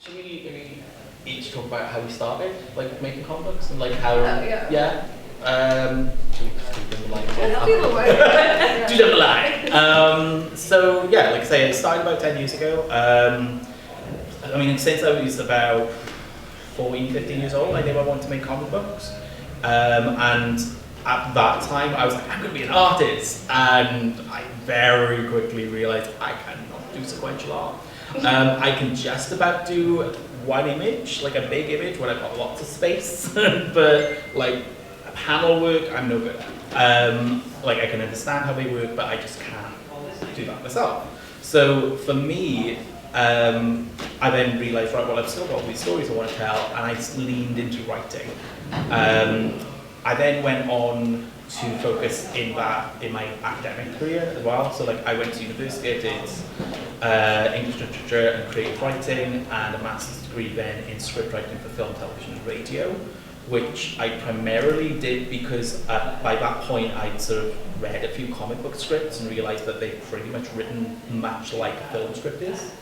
Should we maybe each talk about how we started, like making comic books and like how? Yeah. Should we just do them like? Do them like. So yeah, like I say, it started about 10 years ago. I mean, since I was about 14, 15 years old, I knew I wanted to make comic books. And at that time, I was like, I'm going to be an artist. And I very quickly realized I cannot do sequential art. I can just about do one image, like a big image when I've got lots of space, but like panel work, I'm no good at. Like I can understand how they work, but I just can't do that myself. So for me, I then realized, right, well, I've still got all these stories I want to tell, and I just leaned into writing. I then went on to focus in my academic career as well. So like I went to university, I did English literature and creative writing, and a master's degree then in script writing for film, television and radio, which I primarily did because by that point I'd sort of read a few comic book scripts and realized that they're pretty much written much like a film script is.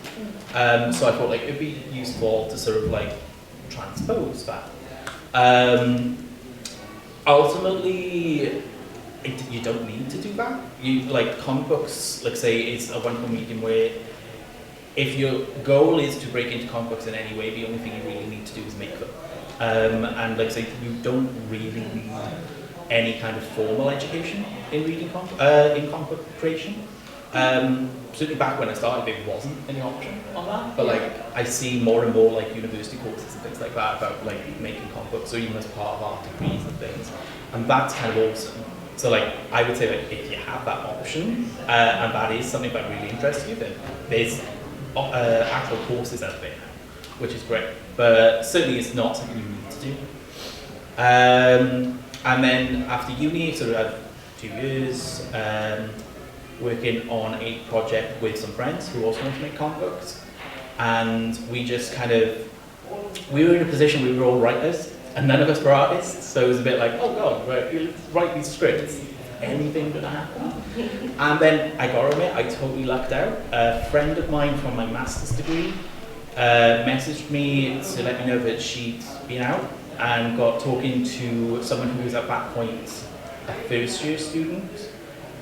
So I thought like it'd be useful to sort of like transpose that. Ultimately, you don't need to do that. You like comic books, like say, is a wonderful medium where if your goal is to break into comic books in any way, the only thing you really need to do is make them. And like say, you don't really need any kind of formal education in reading in comic book creation. Certainly back when I started, there wasn't any option on that, but like I see more and more like university courses and things like that about like making comic books, or even as part of art degrees and things, and that's kind of awesome. So like I would say like if you have that option and that is something that really interests you, then there's actual courses out there now, which is great. But certainly it's not something you need to do. And then after uni, sort of had 2 years. Working on a project with some friends who also want to make comic books, and we just kind of, we were in a position where we were all writers and none of us were artists, so it was a bit like, oh god, right, write these scripts, anything gonna happen? And then I gotta admit, I totally lucked out. A friend of mine from my master's degree messaged me to let me know that she'd been out and got talking to someone who was at that point a first year student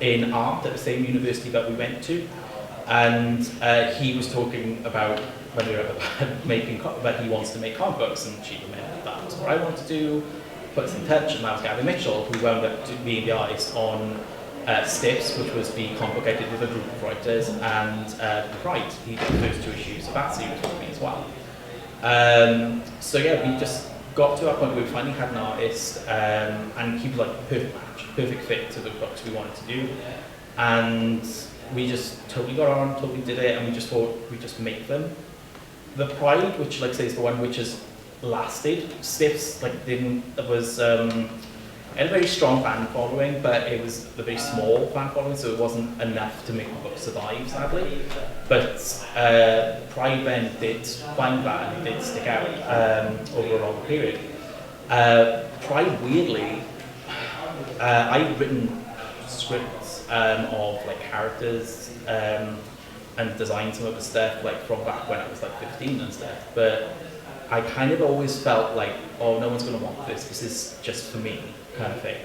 in art at the same university that we went to, and he was talking about when we were that he wants to make comic books, and she remembered that was what I wanted to do, put us in touch, and that was Gavin Mitchell, who wound up being the artist on Stiffs, which was the comic book I did with a group of writers, and Pride. He did the first 2 issues of that series with me as well. So yeah, we just got to a point where we finally had an artist, and he was like a perfect match, perfect fit to the books we wanted to do, and we just totally got on, totally did it, and we just thought we'd just make them. The Pride, which like I say is the one which has lasted, Stiffs like didn't, it was it had a very strong fan following, but it was a very small fan following, so it wasn't enough to make the book survive, sadly. But Pride then did find that and did stick out over a long period. Pride, weirdly, I've written scripts of like characters and designed some of the stuff like from back when I was like 15 and stuff, but I kind of always felt like, oh, no one's going to want this. This is just for me, kind of thing.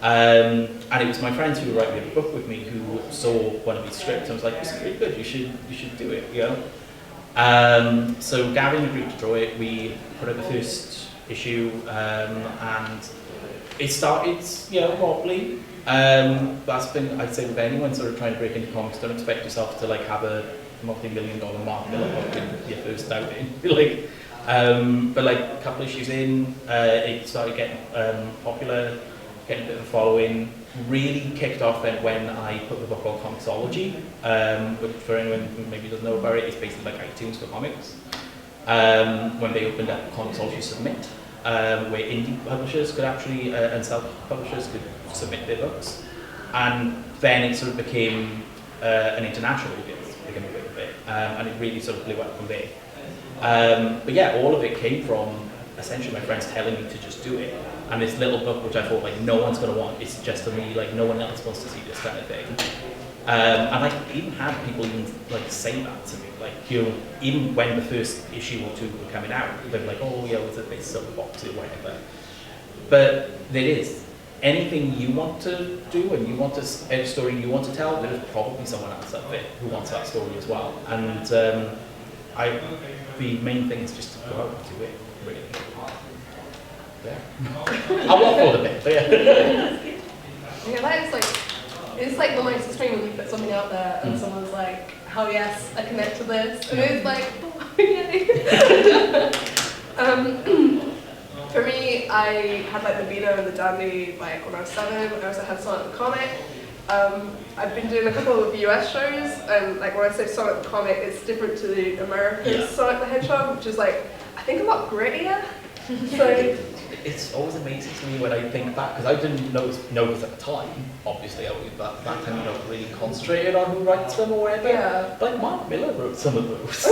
And it was my friends who were writing the book with me who saw one of these scripts and was like, this is really good. You should do it. You know. So Gavin agreed to draw it. We put out the first issue, and it started, you know, wobbly. That's been, I'd say, with anyone sort of trying to break into comics, don't expect yourself to like have a multi-million-dollar Mark Miller book in your first outing. Like. But like a couple of issues in, it started getting popular, getting a bit of a following. Really kicked off then when I put the book on Comixology, which for anyone who maybe doesn't know about it, is basically like iTunes for comics. When they opened up Comixology Submit, where indie publishers could actually, and self-publishers could submit their books. And then it sort of became an international audience, became a bit of it, and it really sort of blew up from there. But yeah, all of it came from essentially my friends telling me to just do it. And this little book, which I thought like no one's going to want, it's just for me, like no one else wants to see this kind of thing. And I even had people even like say that to me, like, you know, even when the first issue or two were coming out, they'd be like, oh yeah, it's a bit soapboxy or whatever. But there is anything you want to do and you want to a story you want to tell, there's probably someone else out there who wants that story as well. And the main thing is just to go out and do it, really. Yeah. I'll waffle a bit, but yeah. Yeah, that is like, it's like the nicest thing when you put something out there and someone's like, oh yes, I connect to this. And it's like, oh, yay. For me, I had like the Beano and the Dandy like when I was 7. I also had Sonic the Comic. I've been doing a couple of US shows, and like when I say Sonic the Comic, it's different to the American Sonic the Hedgehog, which is like, I think a lot grittier. So it's always amazing to me when I think back, because I didn't notice at the time, obviously, that time you don't really concentrated on who writes them or whatever. Yeah. But like Mark Miller wrote some of those.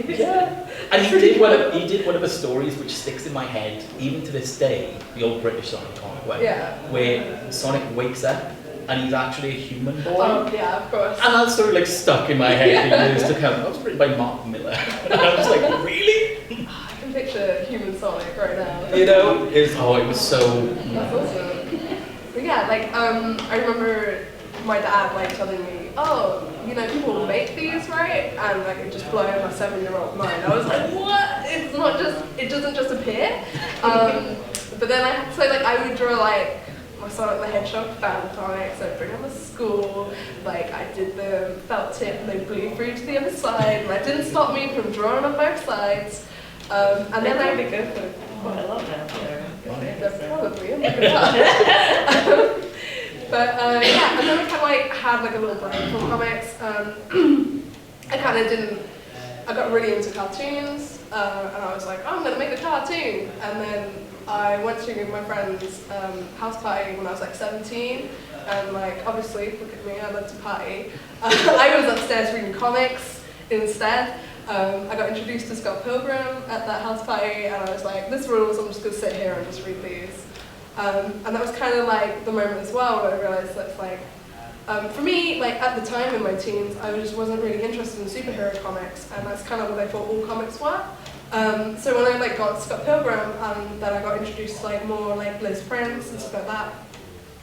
yeah. And he did one of the stories which sticks in my head, even to this day, the old British Sonic comic, where Sonic wakes up and he's actually a human boy. Oh, yeah, of course. And that story like stuck in my head for years to come. That was written by Mark Miller. And I was like, really? I can picture human Sonic right now. You know, it was so. That's awesome. But yeah, like I remember my dad like telling me, oh, you know, people make these, right? And like it just blew my 7-year-old mind. I was like, what? It's not just, it doesn't just appear. But then I would draw like my Sonic the Hedgehog fan comics. I'd bring them to school. Like I did the felt tip and they blew through to the other side. And that didn't stop me from drawing on both sides. And then I would go for quite a lot now. probably. But yeah, and then I kind of like had like a little break from comics. I got really into cartoons, and I was like, oh, I'm gonna make a cartoon. And then I went to my friend's house party when I was like 17, and like obviously, look at me, I love to party. I was upstairs reading comics instead. I got introduced to Scott Pilgrim at that house party, and I was like, this rules, I'm just gonna sit here and just read these. And that was kind of like the moment as well where I realized that's like, for me, like at the time in my teens, I just wasn't really interested in superhero comics, and that's kind of what I thought all comics were. So when I like got Scott Pilgrim, and then I got introduced to like more like Liz Prince and stuff like that,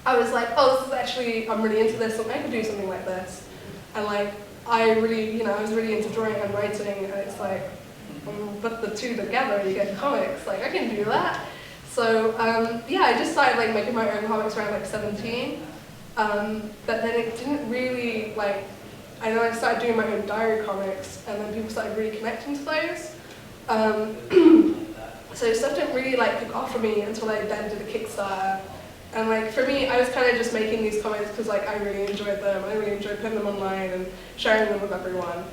I was like, oh, this is actually, I'm really into this, and I could do something like this. And like, I really, I was really into drawing and writing, and it's like, put the two together, you get comics. Like, I can do that. So yeah, I just started like making my own comics around like 17. But then it didn't really like, I know I started doing my own diary comics, and then people started really connecting to those. So stuff didn't really like pick off for me until I then did a Kickstarter. And like for me, I was kind of just making these comics because like I really enjoyed them. I really enjoyed putting them online and sharing them with everyone.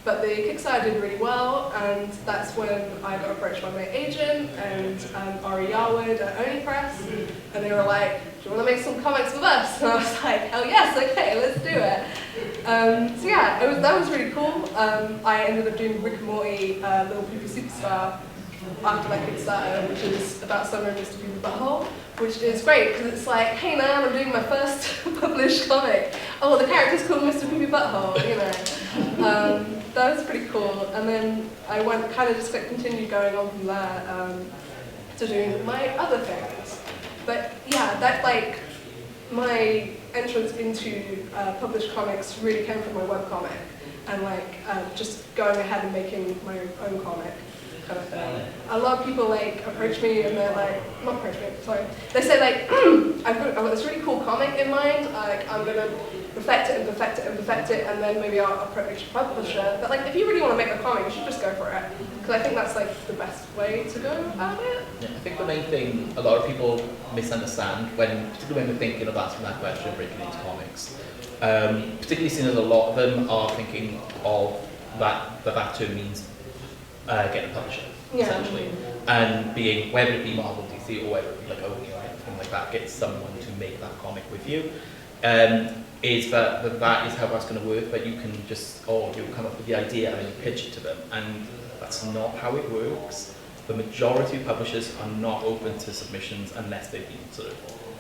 But the Kickstarter did really well, and that's when I got approached by my agent and Ari Yarwood at Oni Press, and they were like, do you want to make some comics with us? And I was like, hell yes, okay, let's do it. So yeah, that was really cool. I ended up doing Rick and Morty, Little Poopy Superstar, after that Kickstarter, which is about Summer and Mr. Poopy Butthole, which is great because it's like, hey man, I'm doing my first published comic. Oh, the character's called Mr. Poopy Butthole, That was pretty cool. And then I kind of just continued going on from there to doing my other things. But yeah, that like, my entrance into published comics really came from my webcomic, and like just going ahead and making my own comic. Kind of thing. A lot of people like approach me and they're like, not approach me, sorry. They say like, I've got this really cool comic in mind, like I'm gonna perfect it and perfect it and perfect it, and then maybe I'll approach a publisher. But like, if you really want to make a comic, you should just go for it, because I think that's like the best way to go about it. Yeah, I think the main thing a lot of people misunderstand particularly when they're thinking of asking that question, breaking into comics, particularly seeing as a lot of them are thinking of that term means getting a publisher, essentially, and being, whether it be Marvel, DC, or whether it be like Oni or anything like that, get someone to make that comic with you. Is that is how that's going to work, that you can just, you come up with the idea and then you pitch it to them, and that's not how it works. The majority of publishers are not open to submissions unless they've been sort of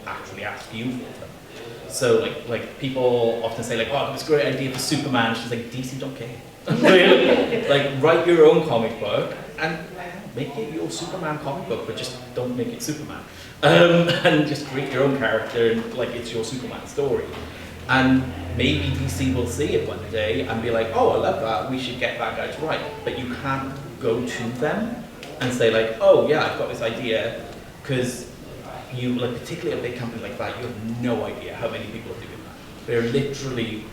actually ask you for them. So like people often say like, oh, it was a great idea for Superman. She's like, DC don't care. Like write your own comic book and make it your Superman comic book, but just don't make it Superman. And just create your own character and like it's your Superman story. And maybe DC will see it one day and be like, oh, I love that, we should get that guy to write. But you can't go to them and say like, oh yeah, I've got this idea, because you, like particularly a big company like that, you have no idea how many people are doing that. There are literally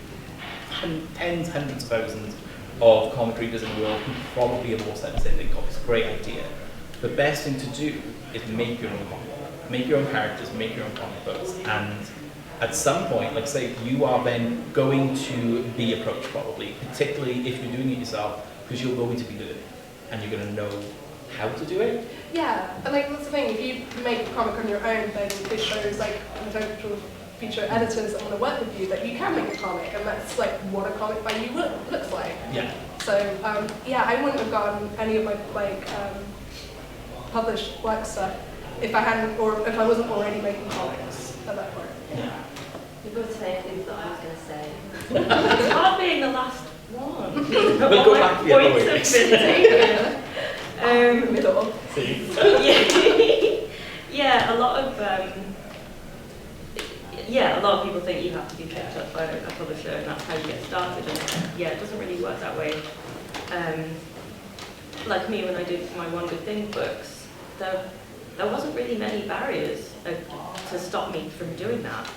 tens, hundreds of thousands of comic readers in the world who probably have all said the same thing, oh, it's a great idea. The best thing to do is make your own comic book, make your own characters, make your own comic books, and at some point, like say, you are then going to be approached probably, particularly if you're doing it yourself, because you're going to be learning and you're going to know how to do it. Yeah, and like that's the thing, if you make a comic on your own, then it shows like potential future editors that want to work with you that you can make a comic, and that's like what a comic by you looks like. Yeah. So yeah, I wouldn't have gotten any of my like published work stuff if I hadn't, or if I wasn't already making comics at that point. Yeah. You're going to say things that I was going to say. It's hard being the last one. We'll go back to the other way. In the middle. Yeah, a lot of people think you have to be picked up by a publisher and that's how you get started, and yeah, it doesn't really work that way. Like me, when I did my One Good Thing books, there wasn't really many barriers to stop me from doing that.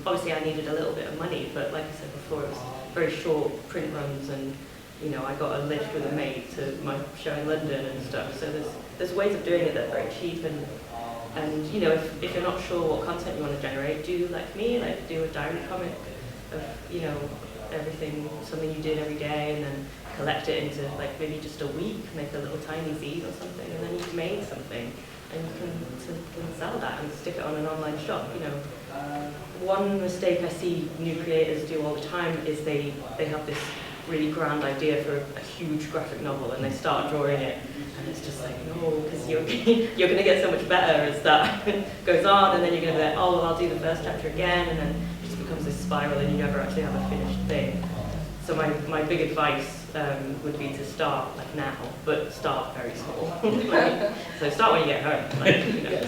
Obviously I needed a little bit of money, but like I said before, it was very short print runs, and you know, I got a lift with a mate to my show in London and stuff, so there's ways of doing it that are very cheap, and you know, if you're not sure what content you want to generate, do like me, like do a diary comic of, you know, everything, something you did every day, and then collect it into like maybe just a week, make a little tiny zine or something, and then you've made something, and you can sell that and stick it on an online shop, you know. One mistake I see new creators do all the time is they have this really grand idea for a huge graphic novel, and they start drawing it, and it's just like, no, because you're going to get so much better as that goes on, and then you're going to be like, oh, well, I'll do the first chapter again, and then it just becomes this spiral, and you never actually have a finished thing. So my big advice would be to start like now, but start very small. So start when you get home. Like, you know. Yeah,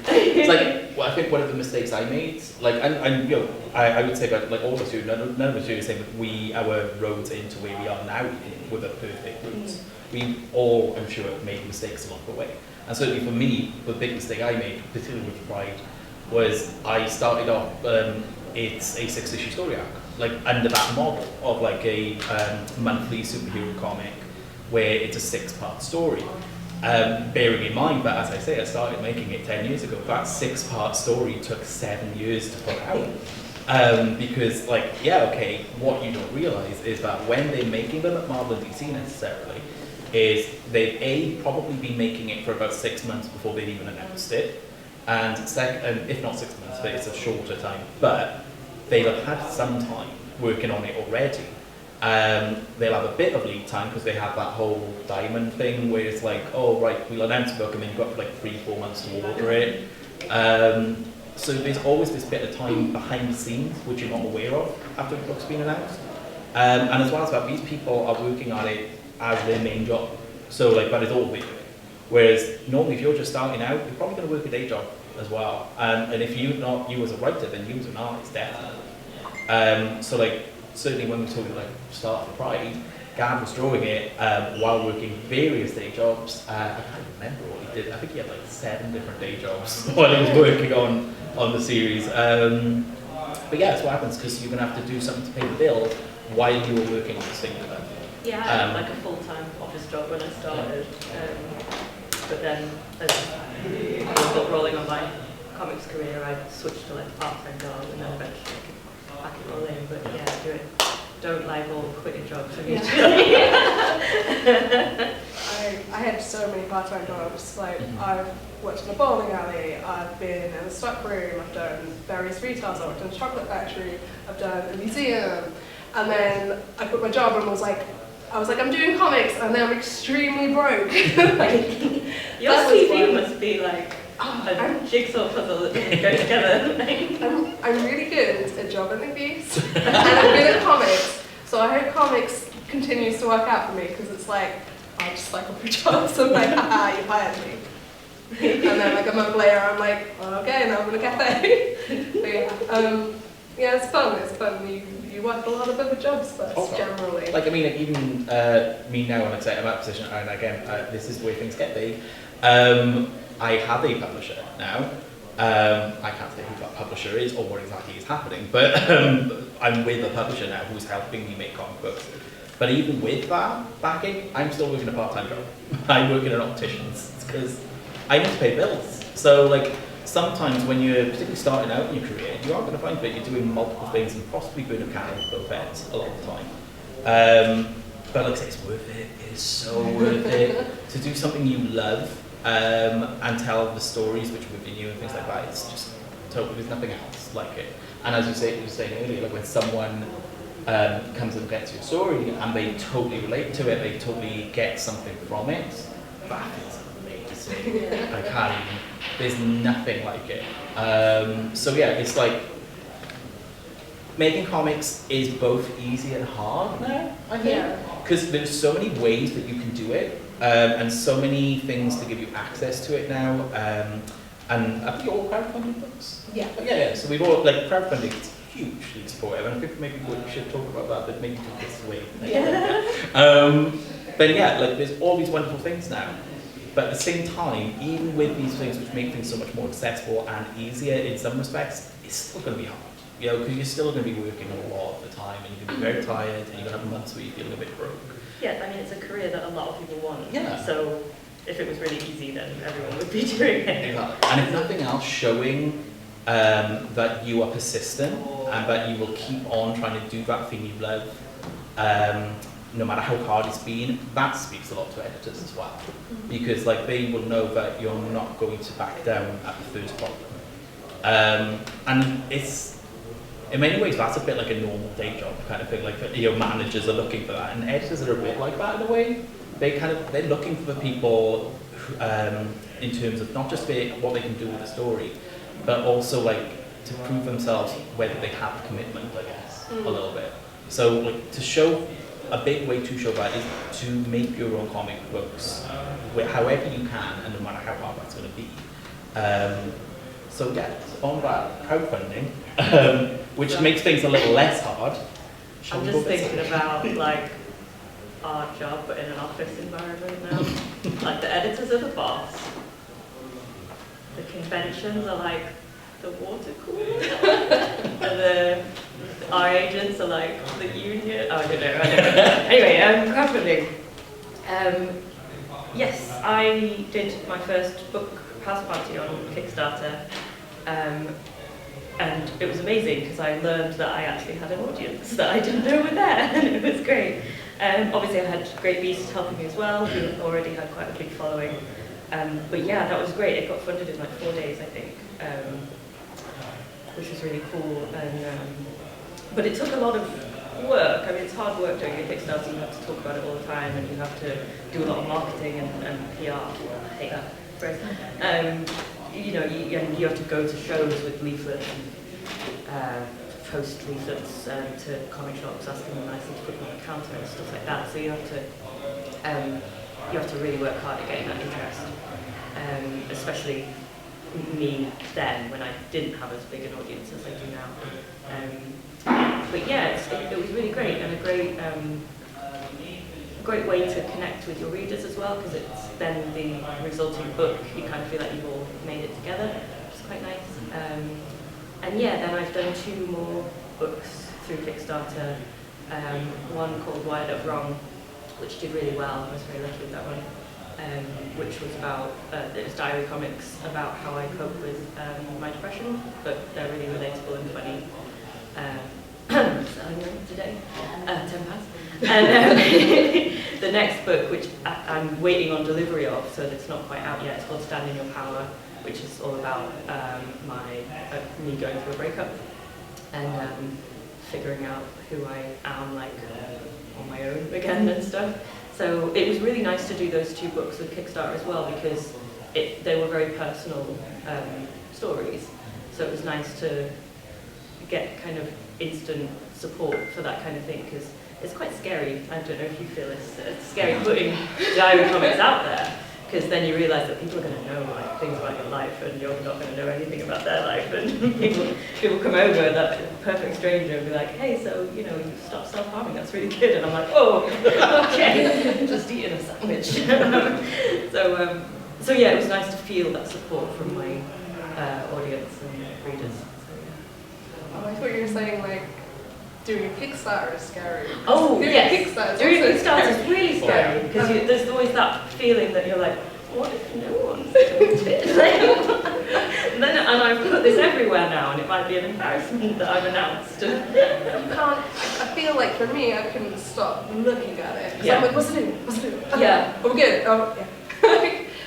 it's like, well, I think one of the mistakes I made, like, and you know, I would say about like all of us do, none of us do the same, but our roads into where we are now were the perfect routes. We all, I'm sure, made mistakes along the way. And certainly for me, the big mistake I made, particularly with Pride, was I started off, it's a 6-issue story arc, like under that model of like a monthly superhero comic where it's a 6-part story. Bearing in mind that, as I say, I started making it 10 years ago, that 6-part story took 7 years to put out. Because like, yeah, okay, what you don't realize is that when they're making them at Marvel and DC necessarily, is they've probably been making it for about 6 months before they'd even announced it. And if not 6 months, but it's a shorter time, but they'll have had some time working on it already. They'll have a bit of lead time because they have that whole diamond thing where it's like, oh right, we'll announce a book and then you've got like 3-4 months to order it. So there's always this bit of time behind the scenes which you're not aware of after the book's been announced. And as well as that, these people are working on it as their main job. So like that is all they're doing. Whereas normally if you're just starting out, you're probably going to work a day job as well. And if you're not you as a writer, then you as an artist, definitely. So like, certainly when we talk like start of Pride, Gav was drawing it while working various day jobs. I can't remember what he did. I think he had like 7 different day jobs while he was working on the series. But yeah, that's what happens because you're going to have to do something to pay the bill while you were working on this thing with them. Yeah, I had like a full-time office job when I started, but then as I got rolling on my comics career, I switched to like a part-time job, and then eventually back it all in. But yeah, do it. Don't like all quit your jobs immediately. I had so many part-time jobs. Like I've worked in a bowling alley, I've been in a stock room, I've done various retails, I worked in a chocolate factory, I've done a museum, and then I quit my job and was like, I'm doing comics, and now I'm extremely broke. Like, your CV must be like a jigsaw puzzle that doesn't go together. I'm really good at job interviews, and I'm good at comics. So I hope comics continues to work out for me, because it's like, I just cycle through jobs, I'm like, haha, you hired me. And then like a month later, I'm like, oh, okay, now I'm in a cafe. But yeah, it's fun. You work a lot of other jobs first, generally. Like, I mean, like, even me now, when I say I'm at a position, and again, this is the way things get big. I have a publisher now. I can't say who that publisher is or what exactly is happening, but I'm with a publisher now who's helping me make comic books. But even with that backing, I'm still working a part-time job. I work in an optician's because I need to pay bills. So like sometimes when you're particularly starting out in your career, you are going to find that you're doing multiple things and possibly burn a candle at both ends a lot of the time. But like I say, it's worth it. It is so worth it to do something you love and tell the stories which are within you and things like that. It's just totally, there's nothing else like it. And as you were saying earlier, like when someone comes and gets your story and they totally relate to it, they totally get something from it, that is amazing. I can't even, there's nothing like it. So yeah, it's like, making comics is both easy and hard now, I think. Because there's so many ways that you can do it, and so many things to give you access to it now. And I think all crowdfunding books. Yeah. So we've all, like, crowdfunding is hugely supportive, and I think maybe we should talk about that, but maybe do this way. But yeah, like, there's all these wonderful things now. But at the same time, even with these things which make things so much more accessible and easier in some respects, it's still going to be hard. You know, because you're still going to be working a lot of the time, and you're going to be very tired, and you're going to have months where you're feeling a bit broke. Yeah, I mean, it's a career that a lot of people want. Yeah. So if it was really easy, then everyone would be doing it. Exactly. And if nothing else, showing that you are persistent and that you will keep on trying to do that thing you love, no matter how hard it's been, that speaks a lot to editors as well. Because like they will know that you're not going to back down at the first problem. And it's, in many ways, that's a bit like a normal day job kind of thing. Like, your managers are looking for that, and editors are a bit like that in a way. They're looking for the people who, in terms of not just what they can do with the story, but also like to prove themselves whether they have commitment, I guess, a little bit. So like to show, a big way to show that is to make your own comic books, however you can, and no matter how hard that's going to be. So yeah, on that crowdfunding, which makes things a little less hard. I'm just thinking about like our job, but in an office environment now. Like the editors are the boss. The conventions are like the water cooler. And our agents are like the union. Oh, I don't know. Anyway, crowdfunding. Yes, I did my first book house party on Kickstarter, and it was amazing because I learned that I actually had an audience that I didn't know were there, and it was great. Obviously I had Great Beast helping me as well, who already had quite a big following. But yeah, that was great. It got funded in like 4 days, I think, which was really cool. But it took a lot of work. I mean, it's hard work doing a Kickstarter. You have to talk about it all the time, and you have to do a lot of marketing and PR. I hate that phrase. You know, you have to go to shows with leaflets and post leaflets to comic shops, asking them nicely to put them on the counter and stuff like that. So you have to really work hard at getting that interest. Especially me then, when I didn't have as big an audience as I do now. But yeah, it was really great, and a great way to connect with your readers as well, because it's then the resulting book, you kind of feel like you've all made it together, which is quite nice. And yeah, then I've done 2 more books through Kickstarter. One called Wired Up Wrong, which did really well. I was very lucky with that one. Which was about, it was diary comics about how I cope with my depression, but they're really relatable and funny. Selling them today, 10 pounds. And the next book, which I'm waiting on delivery of, so it's not quite out yet, it's called Stand in Your Power, which is all about me going through a breakup and figuring out who I am, like, on my own again and stuff. So it was really nice to do those 2 books with Kickstarter as well, because they were very personal stories. So it was nice to get kind of instant support for that kind of thing, because it's quite scary. I don't know if you feel it's scary putting diary comics out there, because then you realise that people are going to know like things about your life, and you're not going to know anything about their life. And people come over, that perfect stranger, and be like, "Hey, so you stop self-harming. That's really good." And I'm like, "Oh, okay, just eating a sandwich." So yeah, it was nice to feel that support from my audience and readers. So, yeah. Oh, I thought you were saying like doing a Kickstarter is scary. Oh, doing yes. a Kickstarter Doing a is Kickstarter scary. is really scary, because there's always that feeling that you're like, what if no one's doing it? and I've put this everywhere now, and it might be an embarrassment that I've announced. You can't, I feel like for me, I couldn't stop looking at it. 'Cause Yeah. I'm like, what's it doing? What's it doing? Okay, Yeah. we're good. Oh, yeah.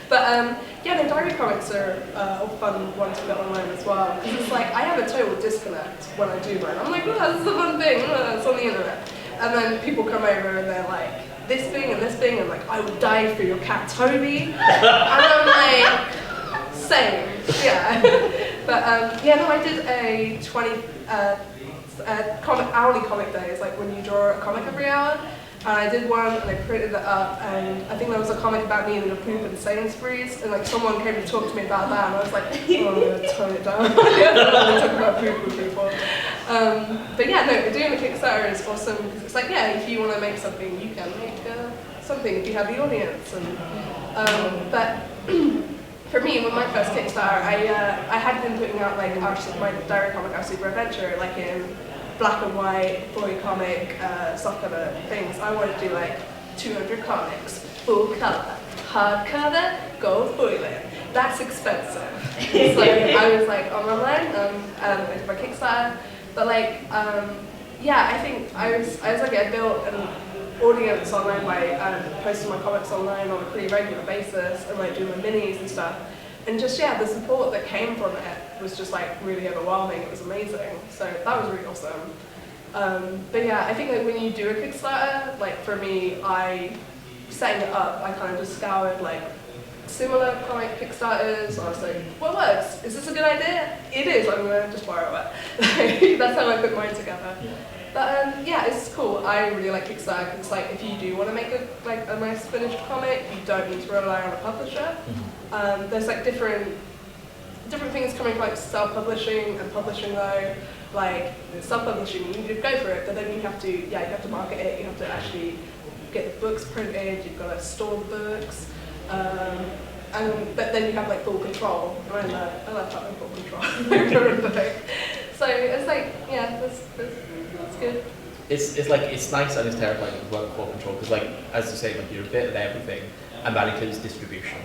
But yeah, the diary comics are a fun one to put online as well. Because it's like, I have a total disconnect when I do mine. I'm like, oh, this is a fun thing. Oh, it's on the internet. And then people come over and they're like, this thing, and like, I would die for your cat Toby. And I'm like, same, yeah. But yeah, no, I did a 20 hourly comic days, like when you draw a comic every hour. And I did one, and I printed it up, and I think there was a comic about me eating a poop in Sainsbury's, and like someone came to talk to me about that, and I was like, oh, I'm gonna tone it down. I don't want to talk about poop with people. But yeah, no, doing a Kickstarter is awesome, because it's like, yeah, if you want to make something, you can make something if you have the audience. And but for me, with my first Kickstarter, I had been putting out like my diary comic, Our Super Adventure, like in black and white, boy comic, softcover things. I wanted to do like 200 comics, full color, hardcover, gold foiling. That's expensive. So I was like on my line, I did my Kickstarter, but like, yeah, I think I built an audience online by posting my comics online on a pretty regular basis, and like doing my minis and stuff. And just, yeah, the support that came from it was just like really overwhelming. It was amazing. So that was really awesome. But yeah, I think that when you do a Kickstarter, like for me, setting it up, I kind of just scoured like similar comic Kickstarters. I was like, what works? Is this a good idea? It is, I'm gonna just borrow it. That's how I put mine together. But yeah, it's cool. I really like Kickstarter, because like if you do want to make a nice finished comic, you don't need to rely on a publisher. There's like different things coming from like self-publishing and publishing though. Like self-publishing, you can go for it, but then you have to market it. You have to actually get the books printed. You've got to store the books, but then you have like full control. And I love having full control over the thing. So it's like, yeah, that's good. It's nice and it's terrifying to work full control, because like as you say, like you're a bit of everything, and that includes distribution.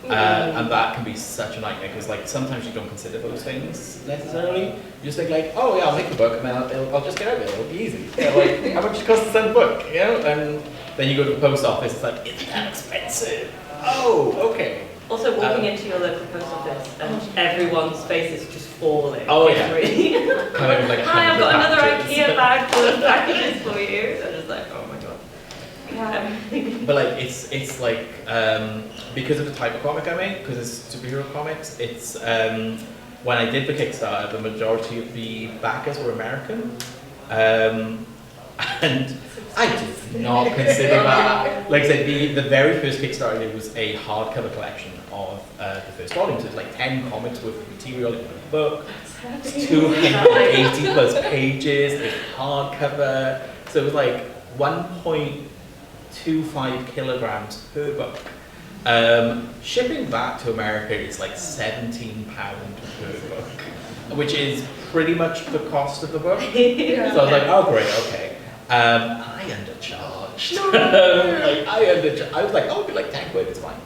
And that can be such a nightmare, because like sometimes you don't consider those things necessarily. You just think like, oh yeah, I'll make the book and then I'll just get out of it. It'll be easy. Like, how much it costs to send a book, you know? And then you go to the post office. It's like, isn't that expensive? Oh, okay. Also, walking into your local post office and everyone's face is just falling. Oh yeah. Really. Kind of like, hi, I've got another packages. IKEA bag full of packages for you. And it's like, oh my god. Yeah. But like it's like because of the type of comic I make, because it's superhero comics, it's when I did the Kickstarter, the majority of the backers were American, and I did not consider that. Like I said, the very first Kickstarter I did was a hardcover collection of the first volume. So it's like 10 comics worth of material in the book. It's 280 plus pages. It's hardcover. So it was like 1.25 kilograms per book. Shipping that to America is like £17 per book, which is pretty much the cost of the book. Yeah. So I was like, oh great, okay. I undercharged. I was like, oh, it'll be like 10 quid, it's fine.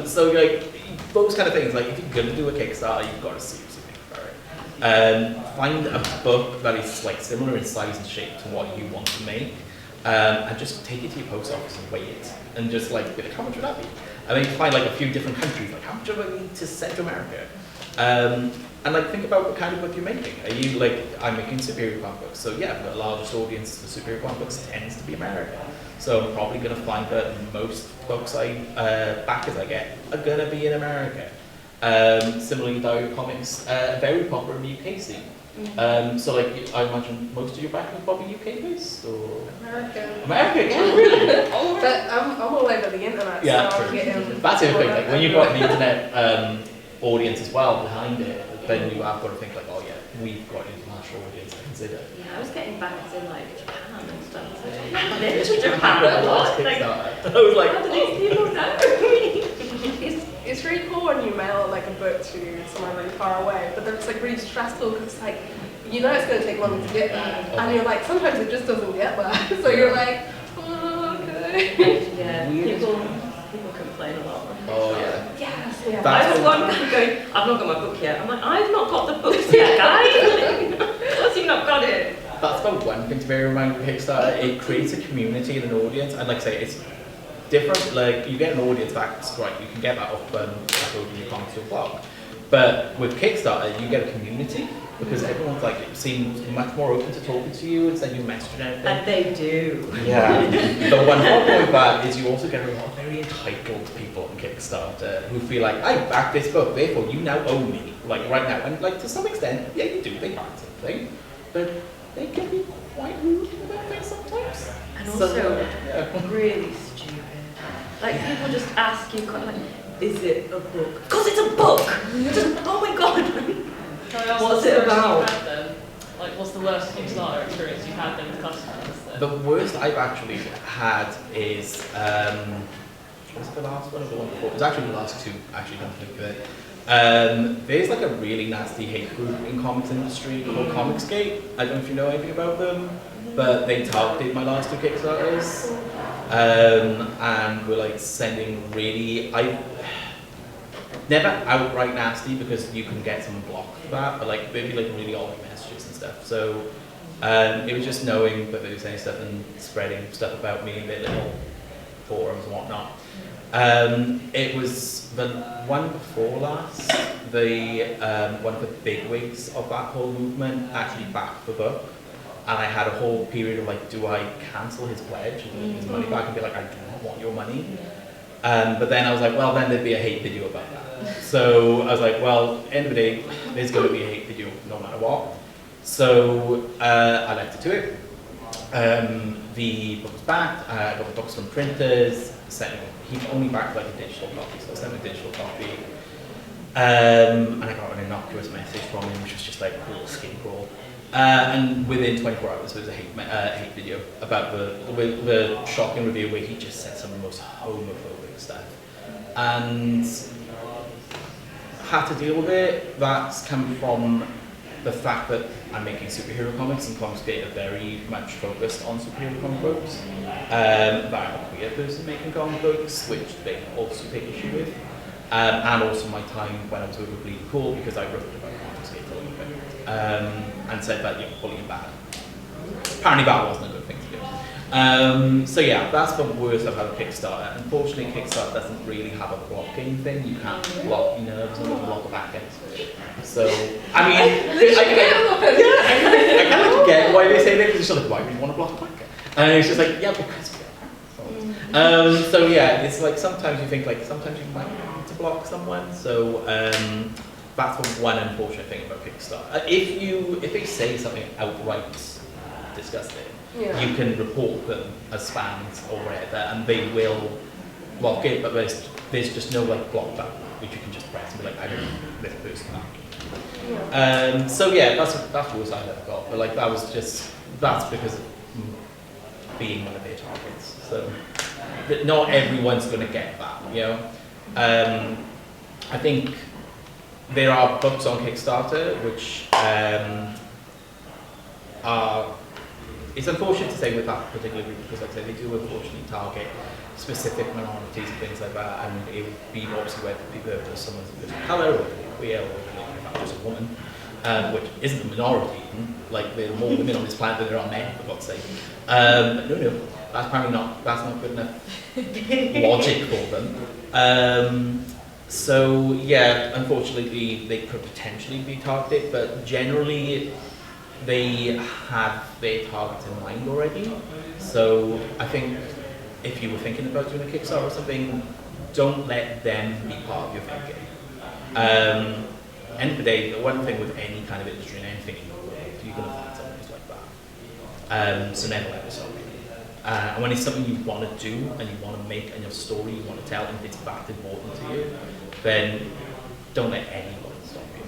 So like those kind of things, like if you're gonna do a Kickstarter, you've got to seriously think about it. Find a book that is like similar in size and shape to what you want to make, and just take it to your post office and weigh it, and just like be like, how much would that be? And then you find like a few different countries, like how much do I need to send to America? And like think about what kind of book you're making. Are you like, I'm making superhero comic books, so yeah, the largest audience for superhero comic books tends to be America. So I'm probably going to find that most books backers I get are going to be in America. Similarly, Diary Comics, very popular in the UK scene. So like, I imagine most of your backers are probably UK based or American, yeah, really. But I'm all over the internet. Yeah, so true. I'm That's the other thing. Like when you've got an internet audience as well behind it, then you have got to think like, oh yeah, we've got an international audience to consider. Yeah, I was getting backers in like Japan and stuff. So I've been to Japan a lot. Like, I was like, how do these people know? It's really cool when you mail like a book to somewhere really far away, but then it's like really stressful because it's like, you know it's going to take long to get there, and you're like, sometimes it just doesn't get there, so you're like, oh, okay. Yeah, people complain a lot. oh yeah. Yes, yeah. I had one guy going, I've not got my book yet. I'm like, I've not got the books yet, guys. Plus you've not got it. That's about one thing to bear in mind with Kickstarter. It creates a community and an audience, and like I say, it's different. Like you get an audience that's right, you can get that off uploading your comics to a blog. But with Kickstarter, you get a community because everyone's like, it seems much more open to talking to you and sending you messages and everything. And they do. Yeah. The one problem with that is you also get a lot of very entitled people on Kickstarter who feel like, I backed this book, therefore you now owe me. Like right now. And like to some extent, yeah, you do, they back something. But they can be quite rude about things sometimes. And also, yeah. really stupid. Like people just ask you, like, is it a book? Because it's a book! Just, oh my god! Can I ask What's the it worst about? you've had then? Like, what's the worst Kickstarter experience you've had then with customers? Then? The worst I've actually had is, what was the last one or the one before? It was actually the last two, actually, don't think of it. There's like a really nasty hate group in comics industry called Comicsgate. I don't know if you know anything about them, but they targeted my last two Kickstarters. And we're like sending really, never outright nasty because you can get someone blocked for that, but like they'd be like really odd messages and stuff. So it was just knowing that they were saying stuff and spreading stuff about me in their little forums and whatnot. It was the one before last, one of the bigwigs of that whole movement actually backed the book. And I had a whole period of like, do I cancel his pledge and get his money back and be like, I do not want your money. But then I was like, well, then there'd be a hate video about that. So I was like, well, end of the day, there's going to be a hate video no matter what. So I left it to it. The book was backed. I got the books from printers. He only backed like a digital copy, so I sent him a digital copy. And I got an innocuous message from him, which was just like a little skin crawl. And within 24 hours, there was a hate video about the shocking review where he just said some of the most homophobic stuff. And had to deal with it. That's come from the fact that I'm making superhero comics, and Comicsgate are very much focused on superhero comic books. That I'm a queer person making comic books, which they also take issue with. And also my time when I was with Bleeding Cool, because I wrote about Comicsgate a little bit. And said that you're bullying bad. Apparently that wasn't a good thing to do. So yeah, that's the worst I've had with Kickstarter. Unfortunately, Kickstarter doesn't really have a blocking thing. You can't block nerves and block the back end. So, I mean, I kind of get why they say that, because it's just like, why would you want to block the back end? And it's just like, yeah, because we are. So yeah, it's like sometimes you think like, sometimes you might need to block someone. So, that's the one unfortunate thing about Kickstarter. If they say something outright disgusting, you can report them as spams or whatever, and they will block it. But there's just no like block button which you can just press and be like, I don't know this person that. So yeah, that's the worst I've ever got. But like that's because of being one of their targets. So not everyone's going to get that, you know. I think. There are books on Kickstarter which it's unfortunate to say with that particular group, because like I say, they do unfortunately target specific minorities and things like that, and it would be obviously where people are someone's a person of colour or queer or just a woman, which isn't a minority, like there are more women on this planet than there are men, for God's sake. But no, that's not good enough logic for them. So yeah, unfortunately they could potentially be targeted, but generally they have their targets in mind already. So I think if you were thinking about doing a Kickstarter or something, don't let them be part of your thinking. End of the day, the one thing with any kind of industry and anything in the world, you're going to find someone who's like that. So never let it stop you. And when it's something you want to do and you want to make and your story you want to tell and it's that important to you, then don't let anyone stop you.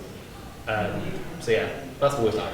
So yeah, that's the worst I